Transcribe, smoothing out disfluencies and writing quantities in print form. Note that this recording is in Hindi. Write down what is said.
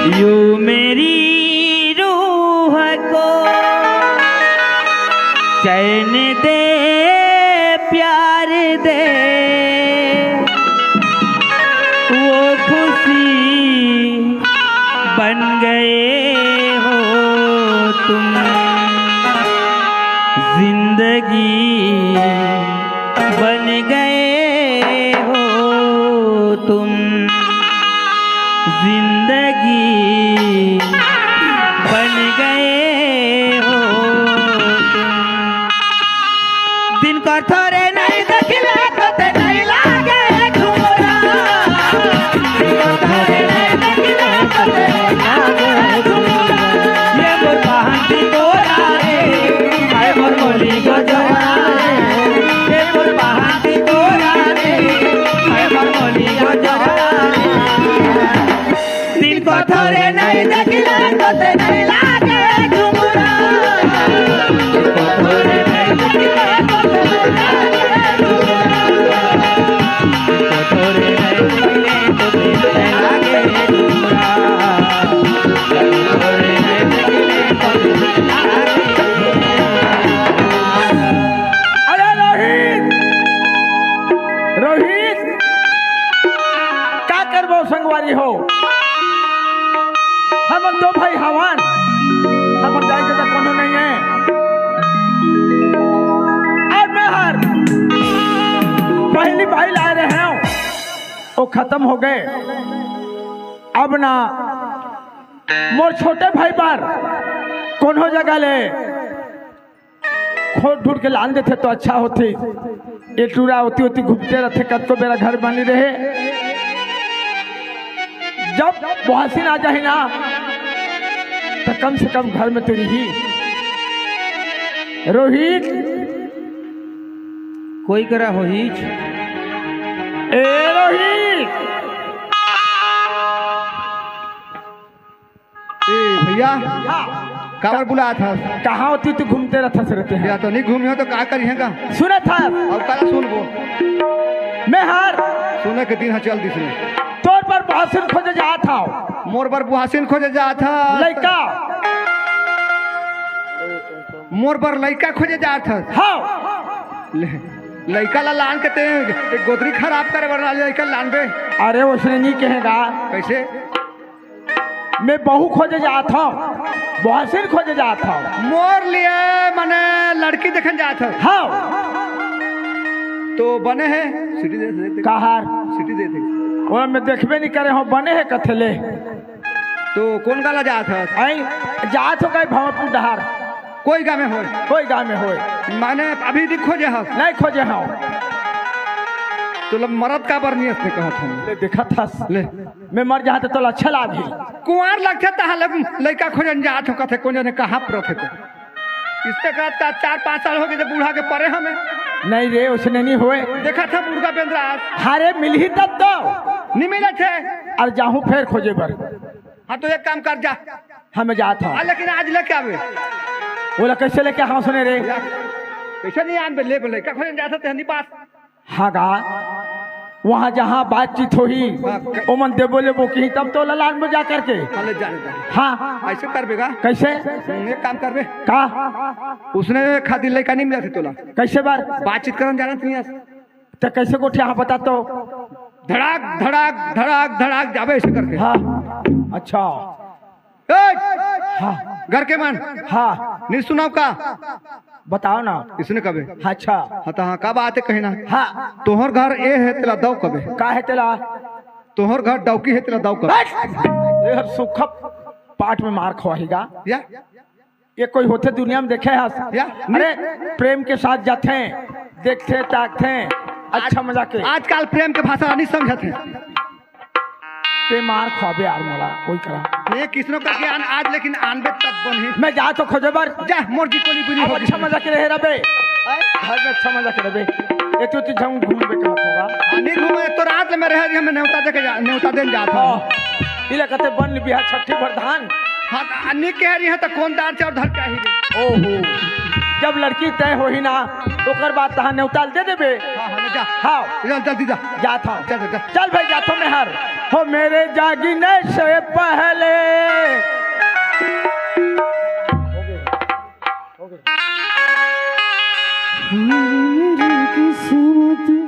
यू मेरी रूह को चैन दे प्यार दे, वो खुशी बन गए हो तुम, जिंदगी बन गए हो तुम, जिंदगी बन गए हो तुम। दिन को थोड़े नहीं देखले तो ते नहीं लागे झुमरा, दिन को थोड़े नहीं देखले तो ते नहीं लागे झुमरा। ये मोर बहंती तोरा रे, आए मोर मोली गजरा रे, ये मोर बहंती तोरा रे, आए मोर मोली गजरा रे। दिन को थोड़े नहीं देखले तो ते नहीं लागे झुमरा, दिन को थोड़े नहीं देखले तो ते नहीं लागे झुमरा, दिन को थोड़े नहीं देखले तो ते नहीं लागे झुमरा, दिन को थोड़े नहीं देखले तो ते नहीं लागे झुमरा। अरे रोहित, रोहित क्या करबो संगवारी हो, हम दो भाई हवन, हम जाए के कोनो नहीं है। अब मैं हर पहली भाई ला रहे हैं वो खत्म हो गए। अब ना मोर छोटे भाई पर कोनो जगह ले खोद ढूंढ के लान देते तो अच्छा होती। ये टूरा होती होती घूमते रहते, कब तो मेरा घर बनी रहे। जब बहसीन आ जाए ना तो कम से कम घर में तो रही। रोहित कोई करा हो हीच, ए रोहित, भैया हाँ, कावर बुलाया था? कहाँ होती तू घूमते रहते हैं? या तो नहीं घूमी हो तो क्या करिएगा? सुना था अब कला सुनबो, मैं हर सुने के दिन हाँ चल दिस तौर पर बहसीन खोजे जा था, मोर पर बुहासिन खोजे जा था, लड़का मोर पर लड़का खोजे जा था। हाँ लड़का ला लान के ते गोदरी खराब करे वरना लड़का लान बे। अरे उसने नहीं कहेगा, कैसे? मैं बहू खोजे जा था, बहसीन खोजे जा था। मोर लिए मने लड़की देखन जा था। हाँ तो बने है सिटी दे कहार सिटी दे थे और मैं देखबे नहीं करे हो, बने है कथले। तो कौन गाला जा था? आई जात हो गए भवनपुर डहार, कोई गाँव में हो? कोई गाँव में होए माने अभी नहीं खोजे हा? नहीं खोजे हाँ। तो लब मरद का बरनी से कहा था ले देखा था ले मैं मर जाते तो अच्छा लाभी। कुंवार लगते तहा लड़का खोजन जात हो कथे कौन जाने कहाँ पर थे। तो इसके बाद का 4-5 साल हो गए जब बूढ़ा के परे हमें नहीं रे उसने नहीं हुए। देखा था बूढ़ा बेंद्रा हारे मिल ही तब तो नहीं मिले थे। और जाहू फिर खोजे बर। हाँ तो एक काम कर जा, हमें जात हो लेकिन आज लेके आवे। बोला कैसे लेके हाँ सुने रे? कैसे नहीं आन ले लड़का खोजन जाता थे नहीं पास। हाँ गा वहाँ जहाँ बातचीत हुई ओ मन दे बोले वो कहीं तब तो ललान में जा करके। हाँ ले जा हाँ ऐसे कर बेगा। कैसे? एक काम कर बे, का उसने खातिर लड़का नहीं मिला थे तोला, कैसे बार बातचीत करन जाना थी तो कैसे को यहाँ बता तो। धड़ाक धड़ाक धड़ाक धड़ाक जावे ऐसे करके। हाँ अच्छा हाँ घर के मन हाँ नहीं सुनाओ का बताओ ना। इसने कबे अच्छा हाँ तो हाँ का बात है कहना। हाँ तोहर घर ए है तेला दव कबे? का है तेला? तोहर घर डौकी है तेला दव कबे? ये सुखा पाठ में मार खवाएगा या ये कोई होते दुनिया में देखे है या अरे प्रेम के साथ जाते हैं, देखते ताकते अच्छा मजा के। आजकल प्रेम के भाषा नहीं समझते ते मार खवाबे यार मोला कोई करा ये किसनो करके आज लेकिन आनबे तब बनी। मैं जा तो खोजे बार जा मोर की कोली बुनी हो। अच्छा मजा के रहे रबे घर में अच्छा मजा के रबे। ये तो झंग घूम बे कहां होगा? नहीं घूमे तो रात में रह हम नेवता दे के नेवता देन जाता हूं। इला कहते बन बिहार छठी प्रधान। हाँ अन्य कह रही है तो कौन दार चार धर के ही। ओहो जब लड़की तय हो ही ना ओकर बाद तहां नेवताल दे देबे। हाँ जा हाँ जल्दी जा जाता चल चल भाई जाता मैं हर हो मेरे जागने से पहले मेरी किस्मत